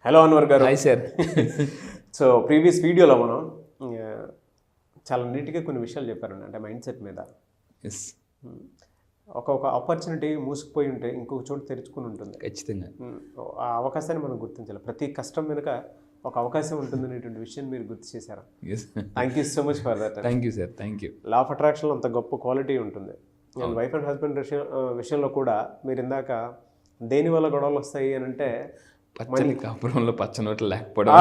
Hello Anwar గారు. Hi sir. So previous వీడియోలో మనం చాలా నీట్గా కొన్ని విషయాలు చెప్పారండి, అంటే మైండ్ సెట్ మీద. ఎస్, ఒక ఆపర్చునిటీ మూసుకుపోయి ఉంటే ఇంకొక చోటు తెరుచుకుని ఉంటుంది. ఖచ్చితంగా ఆ అవకాశాన్ని మనం గుర్తించాలి. ప్రతి కష్టం వెనుక ఒక అవకాశం ఉంటుంది అనేటువంటి విషయం మీరు గుర్తు చేశారు. Thank you so much for that. Thank you sir, thank you. Law of అట్రాక్షన్లో అంత గొప్ప క్వాలిటీ ఉంటుంది. అండ్ వైఫ్ అండ్ హస్బెండ్ విషయంలో కూడా మీరు ఇందాక దేని వల్ల గొడవలు వస్తాయి అని అంటే పచ్చని కాపురంలో పచ్చనోట్లు లేకపోవడం,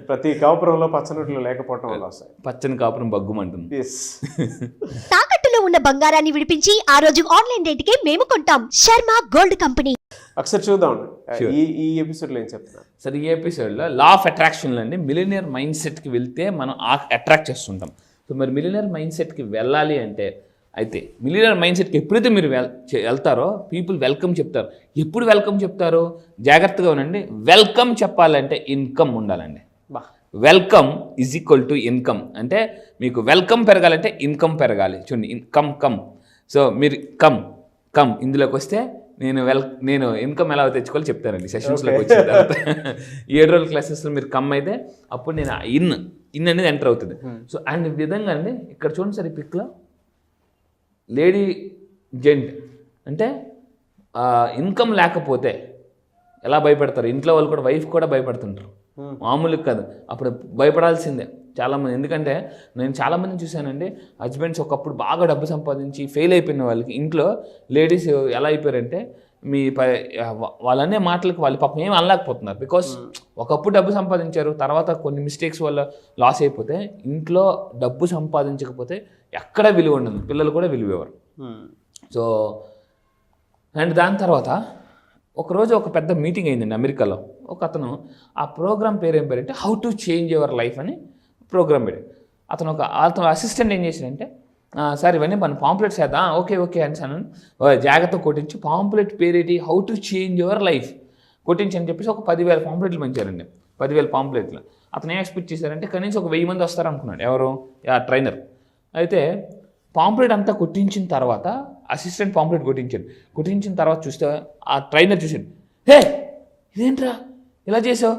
ప్రతి కాపురంలో పచ్చనోట్లు లేకపోవడం వల్ల వస్తాయి. పచ్చని కాపురం బగ్గుమంటుంది. తాకట్టులో ఉన్న బంగారాన్ని విడిపించి ఆ రోజు ఆన్లైన్ రేటుకే మేము కొంటాం. Sharma gold company. ఒకసారి చూద్దాం ఈ ఎపిసోడ్లో ఏం చెప్తున్నారు. సరే, ఈ ఎపిసోడ్లో లా ఆఫ్ అట్రాక్షన్లో అండి మిలినియర్ మైండ్ సెట్కి వెళ్తే మనం అట్రాక్ట్ చేస్తుంటాం. సో మరి మిలినియర్ మైండ్ సెట్కి వెళ్ళాలి అంటే అయితే మిలినియర్ మైండ్ సెట్కి ఎప్పుడైతే మీరు వెళ్తారో పీపుల్ వెల్కమ్ చెప్తారు. ఎప్పుడు వెల్కమ్ చెప్తారు? జాగ్రత్తగా ఉండండి. వెల్కమ్ చెప్పాలంటే ఇన్కమ్ ఉండాలండి. Welcome is equal to income. అంటే మీకు వెల్కమ్ పెరగాలంటే ఇన్కమ్ పెరగాలి. చూడండి, కమ్. సో మీరు కమ్ ఇందులోకి వస్తే నేను ఇన్కమ్ ఎలా తెచ్చుకోవాలో చెప్తానండి సెషన్స్లోకి వచ్చిన తర్వాత. 7 రోజుల క్లాసెస్లో మీరు కమ్ అయితే అప్పుడు నేను ఇన్ అనేది ఎంటర్ అవుతుంది. సో అండ్ ఈ విధంగా అండి ఇక్కడ చూడండి సార్, ఈ పిక్లో లేడీ జెంట్ అంటే ఇన్కమ్ లేకపోతే ఎలా భయపడతారు ఇంట్లో వాళ్ళు కూడా, వైఫ్ కూడా భయపడుతుంటారు. మామూలుగా కాదు, అప్పుడు భయపడాల్సిందే చాలామంది. ఎందుకంటే నేను చాలామందిని చూశానండి, హస్బెండ్స్ ఒకప్పుడు బాగా డబ్బు సంపాదించి ఫెయిల్ అయిపోయిన వాళ్ళకి ఇంట్లో లేడీస్ ఎలా అయిపోయారంటే వాళ్ళనే మాటలకు వాళ్ళు పాపం ఏం అనలేకపోతున్నారు. బికాస్ ఒకప్పుడు డబ్బు సంపాదించారు, తర్వాత కొన్ని మిస్టేక్స్ వల్ల లాస్ అయిపోతే ఇంట్లో డబ్బు సంపాదించకపోతే ఎక్కడ విలువ ఉండదు, పిల్లలు కూడా విలువ ఇవ్వరు. సో అండ్ దాని తర్వాత ఒకరోజు ఒక పెద్ద మీటింగ్ అయిందండి అమెరికాలో. ఒక అతను ఆ ప్రోగ్రామ్ పేరు ఏం పేరంటే how to change your life అని ప్రోగ్రామ్ పెట్టాడు. అతను అసిస్టెంట్ ఏం చేశాడంటే, సార్ ఇవన్నీ మనం పాంప్లెట్స్ వేద్దాం, ఓకే అని జాగ్రత్త కొట్టించి పాంప్లెట్ పేరేటి how to change your life కొట్టించి అని చెప్పేసి ఒక 10,000 పాంప్లెట్లు పంచారండి. 10,000 పాంప్లెట్లు. అతను ఏం ఎక్స్పెక్ట్ చేశారంటే కనీసం ఒక 1000 మంది వస్తారనుకున్నాడు. ఎవరు? ట్రైనర్. అయితే పాంప్లెట్ అంతా కొట్టించిన తర్వాత అసిస్టెంట్ పాంప్లెట్ కొట్టించిన తర్వాత చూస్తే ఆ ట్రైనర్ చూసాడు, హే ఇదేంట్రా ఇలా చేసావు,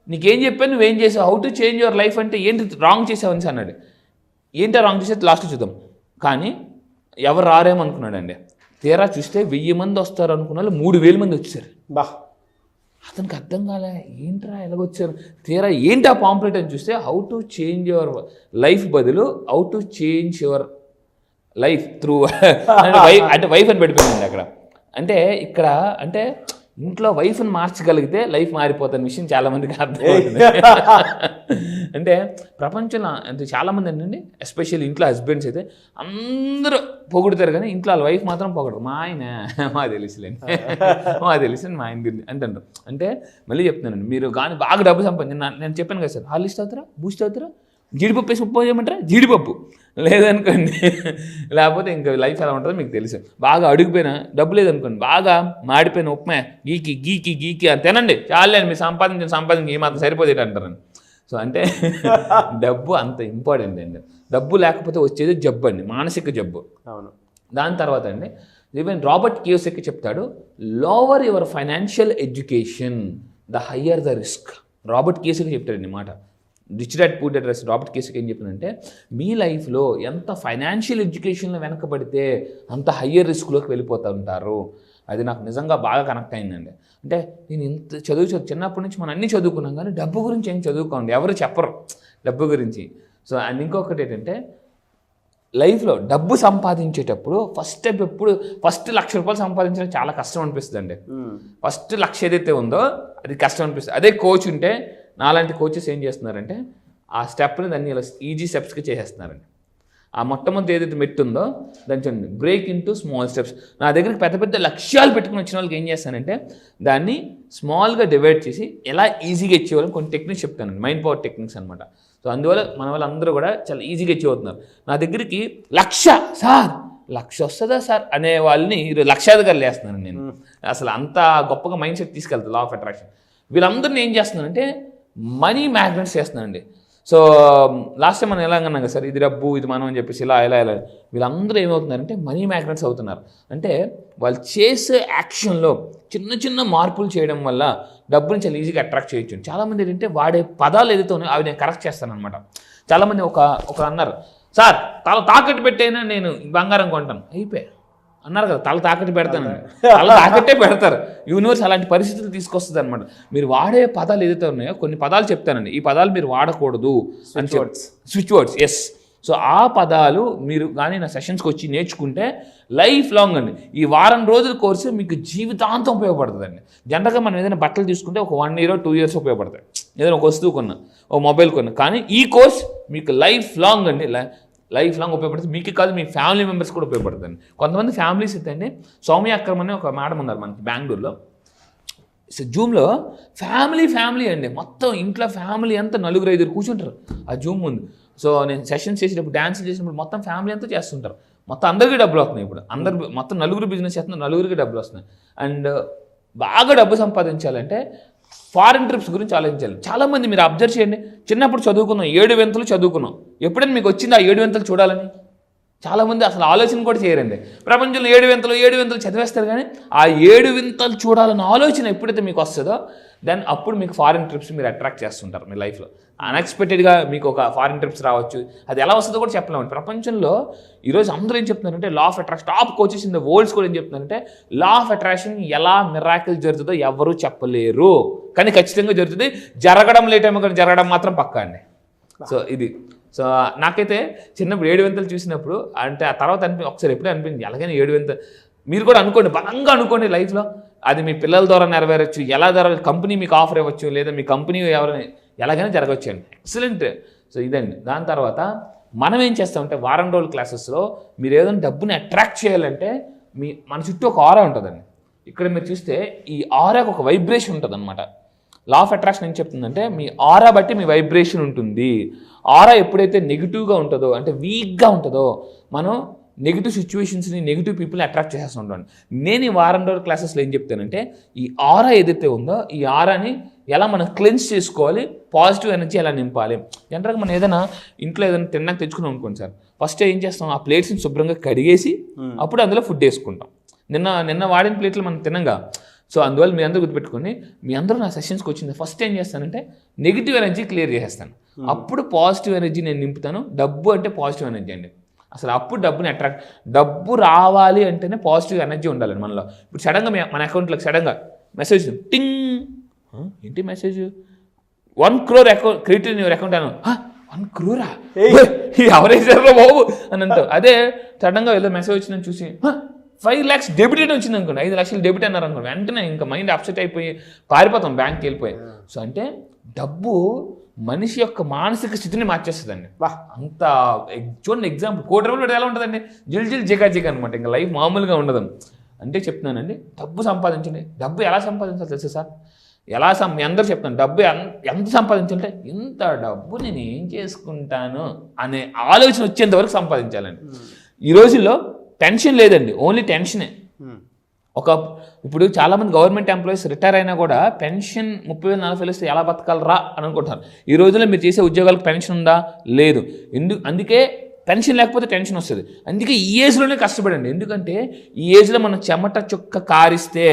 నీకేం చెప్పాను నువ్వేం చేసావు, how to change your life అంటే ఏంటి రాంగ్ చేసావు అని అన్నాడు. ఏంటో రాంగ్ చేసేది లాస్ట్ చూద్దాం. కానీ ఎవరు రారేమో అనుకున్నాడండి. తీరా చూస్తే 1000 మంది వస్తారు అనుకున్న వాళ్ళు 3,000 మంది వచ్చారు. అతనికి అర్థం కాలే, ఏంట్రా ఎలాగొచ్చారు. తీరా ఏంటి ఆ పాంప్లెట్ అని చూస్తే how to change your life బదులు how to change your life through అంటే వైఫ్ అని పెట్టిపోయింది అక్కడ. అంటే ఇక్కడ అంటే ఇంట్లో వైఫ్ని మార్చగలిగితే లైఫ్ మారిపోతున్న విషయం చాలామందికి అర్థమవుతుంది. అంటే ప్రపంచంలో అంటే చాలామంది ఏంటండి, ఎస్పెషల్లీ ఇంట్లో హస్బెండ్స్ అయితే అందరూ పొగుడుతారు కానీ ఇంట్లో వాళ్ళ వైఫ్ మాత్రం పొగడరు. మా ఆయన మా తెలుసులేండి మా ఆయన గురించి అంటారు. అంటే మళ్ళీ చెప్తున్నానండి, మీరు కానీ బాగా డబ్బు సంపాదించి నేను చెప్పాను కదా సార్, హార్లిక్స్ అవుతారా, బూస్ట్ అవుతారా, జీడిపప్పు వేసి ఉప్పు చేయమంటారా, జీడిపప్పు లేదనుకోండి, లేకపోతే ఇంకా లైఫ్ ఎలా ఉంటుందో మీకు తెలుసు. బాగా అడుగుపోయినా డబ్బు లేదనుకోండి, బాగా మాడిపోయిన ఉప్మా గీకి అని తినండి, చాలండి మీరు సంపాదించి ఏమాత్రం సరిపోతుంది అంటారని. సో అంటే డబ్బు అంత ఇంపార్టెంట్ అండి. డబ్బు లేకపోతే వచ్చేది జబ్బు అండి, మానసిక జబ్బు. అవును. దాని తర్వాత అండి ఈవెన్ రాబర్ట్ కియోసకి చెప్తాడు, lower your financial education the higher the risk. Robert Kiyosaki చెప్తాడండి మాట. Rich dad poor dad Robert Kiyosaki ఏం చెప్పిందంటే, మీ లైఫ్లో ఎంత ఫైనాన్షియల్ ఎడ్యుకేషన్లో వెనకబడితే అంత హయ్యర్ రిస్క్లోకి వెళ్ళిపోతూ ఉంటారు. అది నాకు నిజంగా బాగా కనెక్ట్ అయిందండి. అంటే నేను ఇంత చిన్నప్పటి నుంచి మనం అన్నీ చదువుకున్నాం కానీ డబ్బు గురించి ఏం చదువుకోండి, ఎవరు చెప్పరు డబ్బు గురించి. సో అండ్ ఇంకొకటి ఏంటంటే, లైఫ్లో డబ్బు సంపాదించేటప్పుడు ఫస్ట్ ₹1,00,000 సంపాదించడం చాలా కష్టం అనిపిస్తుంది అండి. ఫస్ట్ 1,00,000 ఏదైతే ఉందో అది కష్టం అనిపిస్తుంది. అదే కోచ్ ఉంటే, నాలాంటి కోచెస్ ఏం చేస్తున్నారంటే ఆ స్టెప్ని దాన్ని ఇలా ఈజీ స్టెప్స్కి చేసేస్తున్నారండి. ఆ మొట్టమొదటి ఏదైతే మెట్టు ఉందో దాన్ని చూడండి, బ్రేక్ ఇంటూ స్మాల్ స్టెప్స్. నా దగ్గరికి పెద్ద లక్ష్యాలు పెట్టుకుని వచ్చిన వాళ్ళకి ఏం చేస్తానంటే దాన్ని స్మాల్గా డివైడ్ చేసి ఎలా ఈజీగా ఇచ్చేవాళ్ళని కొన్ని టెక్నిక్స్ చెప్తానండి, మైండ్ పవర్ టెక్నిక్స్ అనమాట. సో అందువల్ల మన వాళ్ళందరూ కూడా చాలా ఈజీగా ఇచ్చి అవుతున్నారు. నా దగ్గరికి 1,00,000 వస్తుందా సార్ అనే వాళ్ళని 1,00,000 వేస్తున్నాను నేను. అసలు అంత గొప్పగా మైండ్ సెట్ తీసుకెళ్తాను లా ఆఫ్ అట్రాక్షన్. వీళ్ళందరినీ ఏం చేస్తున్నానంటే మనీ మ్యాగ్నెట్స్ చేస్తున్నానండి. సో లాస్ట్ టైం మనం ఎలా అన్నాం కదా సార్, ఇది డబ్బు ఇది మనం అని చెప్పేసి ఇలా వీళ్ళందరూ ఏమవుతున్నారంటే మనీ మ్యాగ్నెట్స్ అవుతున్నారు. అంటే వాళ్ళు చేసే యాక్షన్లో చిన్న చిన్న మార్పులు చేయడం వల్ల డబ్బుని చాలా ఈజీగా అట్రాక్ట్ చేయొచ్చు. చాలామంది ఏంటంటే వాడే పదాలు ఏదైతే ఉన్నాయో అవి నేను కరెక్ట్ చేస్తాను అనమాట. చాలామంది ఒక అన్నారు, సార్ తల తాకట్టు పెట్టైనా నేను బంగారం కొంటాను. అయిపోయా అన్నారు కదా, తల తాకట్టు పెడతాను, తల తాకట్టే పెడతారు. యూనివర్స్ అలాంటి పరిస్థితులు తీసుకొస్తుంది అనమాట. మీరు వాడే పదాలు ఏదైతే ఉన్నాయో కొన్ని పదాలు చెప్తానండి, ఈ పదాలు మీరు వాడకూడదు అని స్విచ్ వర్డ్స్. ఎస్. సో ఆ పదాలు మీరు కానీ నా సెషన్స్కి వచ్చి నేర్చుకుంటే లైఫ్ లాంగ్ అండి, ఈ వారం రోజుల కోర్సు మీకు జీవితాంతం ఉపయోగపడుతుందండి. జనరల్గా మనం ఏదైనా బట్టలు తీసుకుంటే ఒక 1 year 2 years ఉపయోగపడతాయి, ఏదైనా ఒక వస్తువు కొన్నా, ఒక మొబైల్ కొన్నా. కానీ ఈ కోర్స్ మీకు లైఫ్ లాంగ్ అండి, లైఫ్ లాంగ్ ఉపయోగపడుతుంది. మీకు కాదు, మీ ఫ్యామిలీ మెంబర్స్ కూడా ఉపయోగపడుతుంది. కొంతమంది ఫ్యామిలీస్ అయితే అండి, సౌమ్య అక్రమ్ అనే ఒక మేడం ఉన్నారు మనకి బెంగళూరులో. జూమ్లో ఫ్యామిలీ అండి, మొత్తం ఇంట్లో ఫ్యామిలీ అంతా 4-5 కూర్చుంటారు ఆ జూమ్ ముందు. సో నేను సెషన్స్ చేసేటప్పుడు డ్యాన్స్ చేసినప్పుడు మొత్తం ఫ్యామిలీ అంతా చేస్తుంటారు. మొత్తం అందరికీ డబ్బులు వస్తున్నాయి. ఇప్పుడు మొత్తం 4 బిజినెస్ చేస్తున్నారు, 4 డబ్బులు వస్తున్నాయి. అండ్ బాగా డబ్బు సంపాదించాలంటే ఫారిన్ ట్రిప్స్ గురించి ఆలోచించాలి. చాలామంది మీరు అబ్జర్వ్ చేయండి, చిన్నప్పుడు చదువుకున్నాం, 7 వింతలు చదువుకున్నాం. ఎప్పుడైనా మీకు వచ్చింది ఆ 7 వింతలు చూడాలని? చాలామంది అసలు ఆలోచన కూడా చేయరండి. ప్రపంచంలో 7 వింతలు చదివేస్తారు, కానీ ఆ 7 వింతలు చూడాలన్న ఆలోచన ఎప్పుడైతే మీకు వస్తుందో దెన్ అప్పుడు మీకు ఫారిన్ ట్రిప్స్ మీరు అట్రాక్ట్ చేస్తుంటారు మీ లైఫ్లో. అన్ఎక్స్పెక్టెడ్గా మీకు ఒక ఫారిన్ ట్రిప్స్ రావచ్చు. అది ఎలా వస్తుందో కూడా చెప్పలేమండి. ప్రపంచంలో ఈరోజు అందరూ ఏం చెప్తున్నారంటే law of attraction, top coaches in the world's కూడా ఏం చెప్తున్నారంటే లా ఆఫ్ అట్రాక్షన్ ఎలా మిరాకిల్ జరుగుతుందో ఎవరు చెప్పలేరు, కానీ ఖచ్చితంగా జరుగుతుంది. జరగడం లేట్ ఏమో కానీ జరగడం మాత్రం పక్కా అండి. సో ఇది. సో నాకైతే చిన్నప్పుడు 7 వింతలు చూసినప్పుడు అంటే ఆ తర్వాత ఒకసారి ఎప్పుడే అనిపించింది ఎలాగైనా 7 వింతలు మీరు కూడా అనుకోండి, బలంగా అనుకోండి లైఫ్లో. అది మీ పిల్లల ద్వారా నెరవేరచ్చు, ఎలా జరగచ్చు, కంపెనీ మీకు ఆఫర్ ఇవ్వచ్చు, లేదా మీ కంపెనీ ఎవరైనా ఎలాగైనా జరగవచ్చు అండి. ఎక్సలెంట్. సో ఇదండి. దాని తర్వాత మనం ఏం చేస్తామంటే వారం రోజుల క్లాసెస్లో మీరు ఏదైనా డబ్బుని అట్రాక్ట్ చేయాలంటే మన చుట్టూ ఒక ఆరా ఉంటుందండి. ఇక్కడ మీరు చూస్తే ఈ ఆరాకు ఒక వైబ్రేషన్ ఉంటుంది అనమాట. లా ఆఫ్ అట్రాక్షన్ ఏం చెప్తుందంటే మీ ఆరా బట్టి మీ వైబ్రేషన్ ఉంటుంది. ఆరా ఎప్పుడైతే నెగిటివ్గా ఉంటుందో, అంటే వీక్గా ఉంటుందో, మనం నెగిటివ్ సిచ్యువేషన్స్ని, నెగిటివ్ పీపుల్ని అట్రాక్ట్ చేసేస్తుంటాను. నేను ఈ వారం రోజుల క్లాసెస్లో ఏం చెప్తానంటే ఈ ఆరా ఏదైతే ఉందో ఈ ఆరాని ఎలా మనం క్లెన్స్ చేసుకోవాలి, పాజిటివ్ ఎనర్జీ ఎలా నింపాలి. జనరల్గా మనం ఏదైనా ఇంట్లో ఏదైనా తిన్నాక తెచ్చుకున్నాం అనుకోండి సార్, ఫస్ట్ ఏం చేస్తాం, ఆ ప్లేట్స్ని శుభ్రంగా కడిగేసి అప్పుడు అందులో ఫుడ్ వేసుకుంటాం. నిన్న వాడిన ప్లేట్లు మనం తినంగా. సో అందువల్ల మీ అందరూ గుర్తుపెట్టుకోండి, మీ అందరూ నా సెషన్స్కి వచ్చింది ఫస్ట్ ఏం చేస్తానంటే నెగిటివ్ ఎనర్జీ క్లియర్ చేసేస్తాను, అప్పుడు పాజిటివ్ ఎనర్జీ నేను నింపుతాను. డబ్బు అంటే పాజిటివ్ ఎనర్జీ అండి. అసలు అప్పుడు డబ్బుని అట్రాక్ట్, డబ్బు రావాలి అంటేనే పాజిటివ్ ఎనర్జీ ఉండాలండి మనలో. ఇప్పుడు సడన్గా మన అకౌంట్లోకి సడన్గా మెసేజ్ టింగ్, ఏంటి message, 1 crore account credit in your account Anu. 1 crore ఎవరేసారో బాబు అని అంటావు. అదే సడన్గా ఏదో మెసేజ్ వచ్చిందని చూసి 5 lakhs డెబిట్ అని వచ్చింది అనుకోండి, 5 లక్షలు డెబిట్ అన్నారు అనుకోండి, వెంటనే ఇంకా మైండ్ అప్సెట్ అయిపోయి పారిపోతాం, బ్యాంక్కి వెళ్ళిపోయి. సో అంటే డబ్బు మనిషి యొక్క మానసిక స్థితిని మార్చేస్తుందండి. అంత చూడండి ఎగ్జాంపుల్, 1 crore రూపాయలు ఎలా ఉంటుందండి, జిల్ జిగా అనమాట. ఇంకా లైఫ్ మామూలుగా ఉండదు. అంటే చెప్తున్నానండి, డబ్బు సంపాదించండి. డబ్బు ఎలా సంపాదించాలి తెలుసు సార్? మీ అందరూ చెప్తాను, డబ్బు ఎంత సంపాదించాలంటే ఇంత డబ్బు నేను ఏం చేసుకుంటాను అనే ఆలోచన వచ్చేంత వరకు సంపాదించాలండి. ఈ రోజుల్లో టెన్షన్ లేదండి, ఓన్లీ టెన్షనే. ఇప్పుడు చాలామంది గవర్నమెంట్ ఎంప్లాయీస్ రిటైర్ అయినా కూడా పెన్షన్ 30,000-40,000 వస్తే ఎలా బతకాలరా అని అనుకుంటారు. ఈ రోజుల్లో మీరు చేసే ఉద్యోగాలకు పెన్షన్ ఉందా? లేదు. అందుకే పెన్షన్ లేకపోతే టెన్షన్ వస్తుంది. అందుకే ఈ ఏజ్లోనే కష్టపడండి. ఎందుకంటే ఈ ఏజ్లో మనం చెమట చుక్క కారిస్తే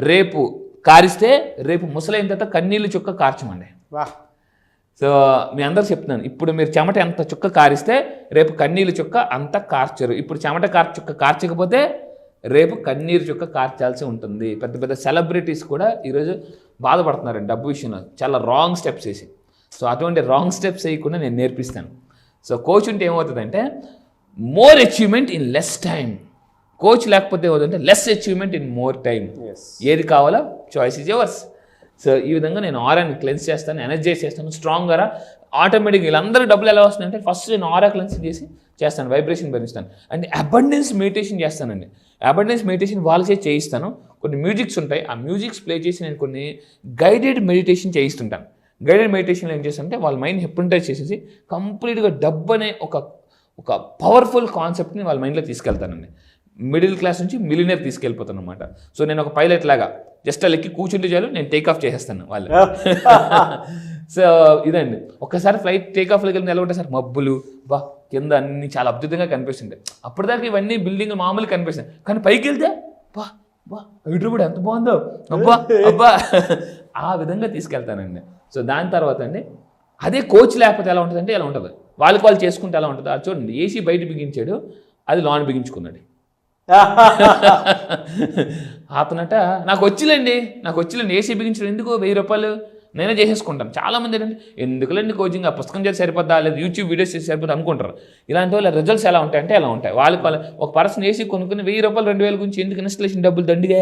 రేపు ముసలైన తర్వాత కన్నీళ్ళు చుక్క కార్చమండి. సో మీ అందరు చెప్తున్నాను, ఇప్పుడు మీరు చెమట ఎంత చుక్క కారిస్తే రేపు కన్నీళ్ళు చుక్క అంత కార్చరు. ఇప్పుడు చెమట చుక్క కార్చకపోతే రేపు కన్నీరు చుక్క కార్చాల్సి ఉంటుంది. పెద్ద పెద్ద సెలబ్రిటీస్ కూడా ఈరోజు బాధపడుతున్నారండి డబ్బు విషయంలో, చాలా రాంగ్ స్టెప్స్ వేసి. సో అటువంటి రాంగ్ స్టెప్స్ వేయకుండా నేను నేర్పిస్తాను. సో కోచ్ ఉంటే ఏమవుతుందంటే more achievement in less time. Coach లేకపోతే ఏమవుతుందంటే less achievement in more time. ఏది కావాలో చాయిస్ ఈజ్ యువర్స్. సో ఈ విధంగా నేను ఆరాని క్లెన్స్ చేస్తాను, ఎనర్జైజ్ చేస్తాను, స్ట్రాంగ్గా. ఆటోమేటిక్గా వీళ్ళందరూ డబ్బులు ఎలా వస్తున్నాయంటే ఫస్ట్ నేను ఆరా క్లెన్స్ చేస్తాను, వైబ్రేషన్ పెంచుతాను. అండ్ అబండెన్స్ మెడిటేషన్ చేస్తానండి. అబండెన్స్ మెడిటేషన్ వాళ్ళ చేయిస్తాను. కొన్ని మ్యూజిక్స్ ఉంటాయి, ఆ మ్యూజిక్స్ ప్లే చేసి నేను కొన్ని గైడెడ్ మెడిటేషన్ చేయిస్తుంటాను. గైడెడ్ మెడిటేషన్లో ఏం చేస్తానంటే వాళ్ళ మైండ్ హిప్నటైజ్ చేసేసి కంప్లీట్గా డబ్బు అనే ఒక పవర్ఫుల్ కాన్సెప్ట్ని వాళ్ళ మైండ్లో తీసుకెళ్తానండి. మిడిల్ క్లాస్ నుంచి మిలినియర్ తీసుకెళ్ళిపోతాను అనమాట. సో నేను ఒక పైలట్ లాగా జస్ట్ అలా ఎక్కి కూర్చుంటే చాలు, నేను టేక్ ఆఫ్ చేసేస్తాను వాళ్ళు. సో ఇదండి, ఒక్కసారి ఫ్లైట్ టేక్ ఆఫ్లోకి వెళ్ళి ఎలా ఉంటాయి సార్, మబ్బులు బా కింద అన్ని చాలా అద్భుతంగా కనిపిస్తుంటాయి. అప్పటిదాకా ఇవన్నీ బిల్డింగ్లు మామూలుగా కనిపిస్తాయి, కానీ పైకి వెళ్తే బా బా హైదరాబాద్ ఎంత బాగుందో, అబ్బా అబ్బా ఆ విధంగా తీసుకెళ్తానండి. సో దాని తర్వాత అండి అదే కోచ్ లేకపోతే ఎలా ఉంటుంది అంటే ఎలా ఉంటుంది, వాళ్ళు చేసుకుంటే ఎలా ఉంటుంది. అది చూడండి, ఏసీ బయట బిగించాడు, అది లోన్ బిగించుకున్నాడు. అతనట నాకు వచ్చిలేండి ఏసీ బిగించడం ఎందుకు, 1000 రూపాయలు నేనే చేసేసుకుంటాను. చాలామంది ఏంటంటే ఎందుకులేండి కోచింగ్, ఆ పుస్తకం చేసి సరిపోద్దా, లేదా యూట్యూబ్ వీడియోస్ చేసి సరిపోద్దా అనుకుంటారు. ఇలాంటి వాళ్ళ రిజల్ట్స్ ఎలా ఉంటాయంటే ఎలా ఉంటాయి. వాళ్ళకి ఒక పర్సన్ ఏసీ కొనుక్కుని 1000 రూపాయలు 2000 గురించి ఎందుకు ఇన్స్టలేషన్ డబ్బులు దండిగా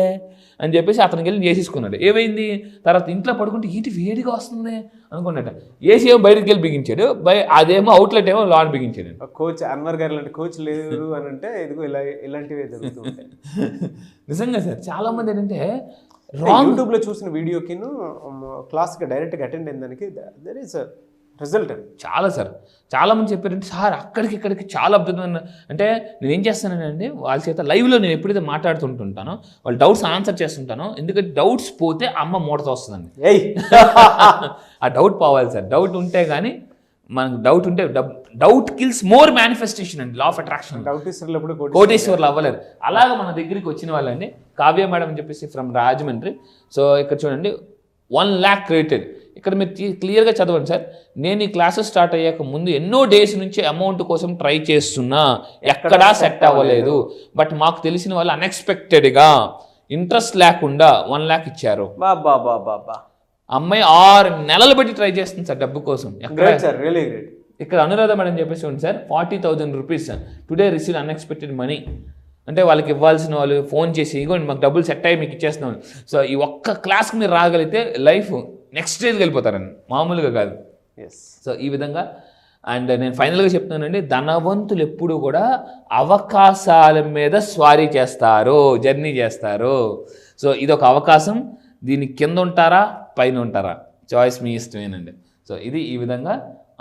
అని చెప్పేసి అతనికి వెళ్ళి చేసేసుకున్నాడు. ఏమైంది తర్వాత ఇంట్లో పడుకుంటే ఏంటి వేడిగా వస్తుంది అనుకున్నట్ట, ఏసీ ఏమో బయటకు వెళ్ళి బిగించాడు, అదేమో అవుట్లెట్ ఏమో లాన్ బిగించాడు. కోచ్ అన్వర్ గారు లాంటి కోచ్ లేరు అని అంటే ఇదిగో ఇలాంటివే జరుగుతూ ఉంటాయి. నిజంగా సార్ చాలామంది ఏంటంటే యూట్యూబ్లో చూసిన వీడియోకి క్లాస్కి డైరెక్ట్గా అటెండ్ అయిన దానికి దర్ ఈస్ రిజల్ట్. చాలా సార్ చాలామంది చెప్పారంటే సార్ అక్కడికి ఇక్కడికి చాలా అద్భుతమైన, అంటే నేను ఏం చేస్తానండి వాళ్ళ చేత లైవ్లో నేను ఎప్పుడైతే మాట్లాడుతుంటానో వాళ్ళు డౌట్స్ ఆన్సర్ చేస్తుంటానో, ఎందుకంటే డౌట్స్ పోతే అమ్మ మూడతో వస్తుందండి. ఆ డౌట్ పోవాలి సార్, డౌట్ ఉంటే కానీ మనకు డౌట్ ఉంటే డౌట్ కిల్స్ మోర్ మేనిఫెస్టేషన్ అండి, లా ఆఫ్ అట్రాక్షన్. కోటేశ్వర్లు అవ్వలేరు. అలాగే మన దగ్గరికి వచ్చిన వాళ్ళండి కావ్య మేడం అని చెప్పేసి ఫ్రమ్ రాజమండ్రి. సో ఇక్కడ చూడండి 1 lakh క్రియేటెడ్. ఇక్కడ మీరు క్లియర్గా చదవండి సార్, నేను ఈ క్లాసెస్ స్టార్ట్ అయ్యాక ముందు ఎన్నో డేస్ నుంచి అమౌంట్ కోసం ట్రై చేస్తున్నా, ఎక్కడా సెట్ అవ్వలేదు. బట్ మాకు తెలిసిన వాళ్ళు అన్ఎక్స్పెక్టెడ్గా ఇంట్రెస్ట్ లేకుండా 1 lakh ఇచ్చారు. అమ్మాయి 6 నెలలు బట్టి ట్రై చేస్తుంది సార్ డబ్బు కోసం. ఇక్కడ అనురాధ మేడం చెప్పేసి ఉంది sir 40,000 rupees today receive unexpected money. అంటే వాళ్ళకి ఇవ్వాల్సిన వాళ్ళు ఫోన్ చేసి ఇగోండి మాకు డబ్బులు సెట్ అయ్యి మీకు ఇచ్చేస్తున్నాం. సో ఈ ఒక్క క్లాస్కి మీరు రాగలిగితే లైఫ్ నెక్స్ట్ స్టేజ్కి వెళ్ళిపోతారండి, మామూలుగా కాదు. సో ఈ విధంగా అండ్ నేను ఫైనల్గా చెప్తున్నానండి, ధనవంతులు ఎప్పుడు కూడా అవకాశాల మీద స్వారీ చేస్తారు, జర్నీ చేస్తారు. సో ఇది ఒక అవకాశం, దీని కింద ఉంటారా పైన ఉంటారా చాయిస్ మీ ఇష్టమేనండి. సో ఇది ఈ విధంగా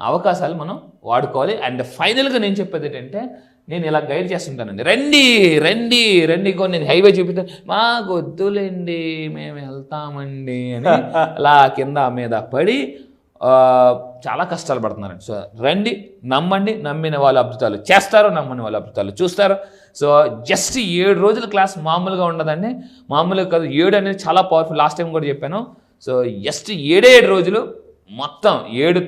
అవకాశాలు మనం వాడుకోవాలి. అండ్ ఫైనల్గా నేను చెప్పేది ఏంటంటే, నేను ఇలా గైడ్ చేస్తుంటానండి, రండి రండి రండి కొన్ని నేను హైవే చూపిస్తాను, మాకు వద్దులేండి మేము వెళ్తామండి అని అలా కింద మీద పడి చాలా కష్టాలు పడుతున్నారండి. సో రండి, నమ్మండి, నమ్మిన వాళ్ళు అద్భుతాలు చేస్తారు, నమ్మని వాళ్ళు అద్భుతాలు చూస్తారు. సో జస్ట్ 7 రోజుల క్లాస్ మామూలుగా ఉండదండి, మామూలుగా కాదు. 7 అనేది చాలా పవర్ఫుల్, లాస్ట్ టైం కూడా చెప్పాను. సో జస్ట్ 7 రోజులు మొత్తం 7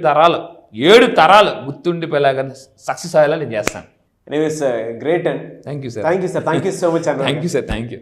తరాలు గుర్తుండిపోయేలాగా సక్సెస్ అయ్యేలా నేను చేస్తాను. Anyways, great and thank you sir. Thank you sir. Thank you so much. Thank you sir. Thank you.